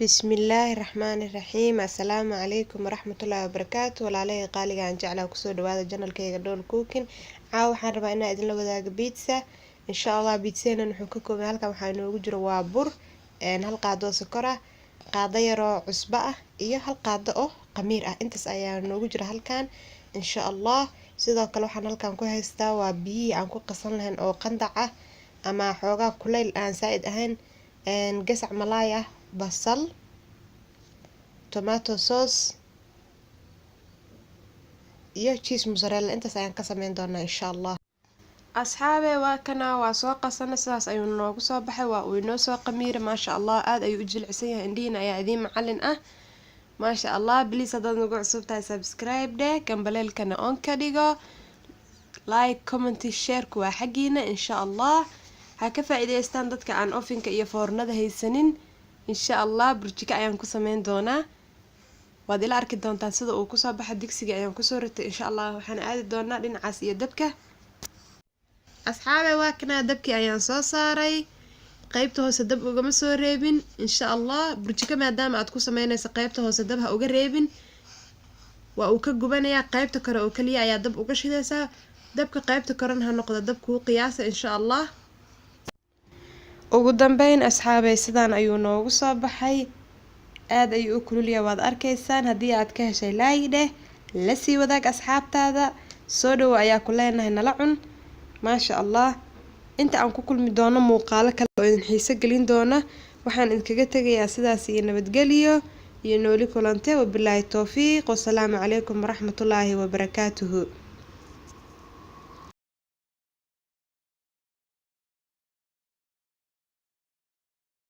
بسم الله الرحمن الرحيم. السلام عليكم ورحمة الله وبركاته. walaalay qaaliga aan jeclaa kusoo dhawaada channelkayga Doll Cooking. waxaan rabaa inaan idin la wadaago pizza. insha Allah pizzana wuxuu ka kooban halkan waxaa inoogu jiro waa bur, hal qaado sokor ah, qaado yar oo cusbo ah iyo hal qaado oo qamiir ah. intaas ayaa inoogu jira halkan insha Allah. sidoo kale waxaan halkan ku haystaa waa biyo aan ku qasan lahayn oo qandac ah ama xoogaa kuleyl aan saaid ahayn, gasac malaay ah, basal, tomato sauce iyo cheese mozzarella. intaas ayaan ka sameyn doonaa insha Allah. asxaabe waa kana waa soo qasana, sidaas ayuu noogu soo baxay. waa uu inoo soo qamiira maasha Allah, aad ayuu u jilicsan yahay. indhihiina ayaa idiin macalin ah maasha Allah. please haddaad nagu cusub tahay subscribe dheh, gambaleelkana on ka dhigo, like, comment, share waa xaggiina insha Allah. ha ka faa'iidaystaan dadka aan ofinka iyo foornada haysanin insha Allah. burjiko ayaan ku sameyn doonaa, waad ila arki doontaan sida uu kusoo baxa. digsiga ayaan kusoo ritay insha Allah. waxaan aadi doonaa dhinacaas iyo dabka. asxaabe waa kana dabkii ayaan soo saaray, qaybta hoose dab ugama soo reebin insha Allah. burjiko maadaama aad ku sameynayso qaybta hoose dab ha uga reebin, waa uu ka gubanayaa. qaybta kore oo kaliya ayaa dab uga shidaysaa. dabka qaybta korena ha noqdo dab kuu qiyaasa insha Allah. ugu dambeyn asxaabey sidaan ayuu noogu soo baxay, aad ayuu u kululyahay waad arkaysaan. haddii aad ka heshay like dheh, la sii wadaag asxaabtaada. soo dhawo ayaa ku leenahay, nala cun maasha Allah. inta aan ku kulmi doono muuqaalo kale oo idin xiiso gelin doona, waxaan idinkaga tegayaa sidaas iyo nabadgelyo iyo nooli kulante. wabilaahi towfiiq, wasalaamu calaykum waraxmatullaahi wabarakaatuhu.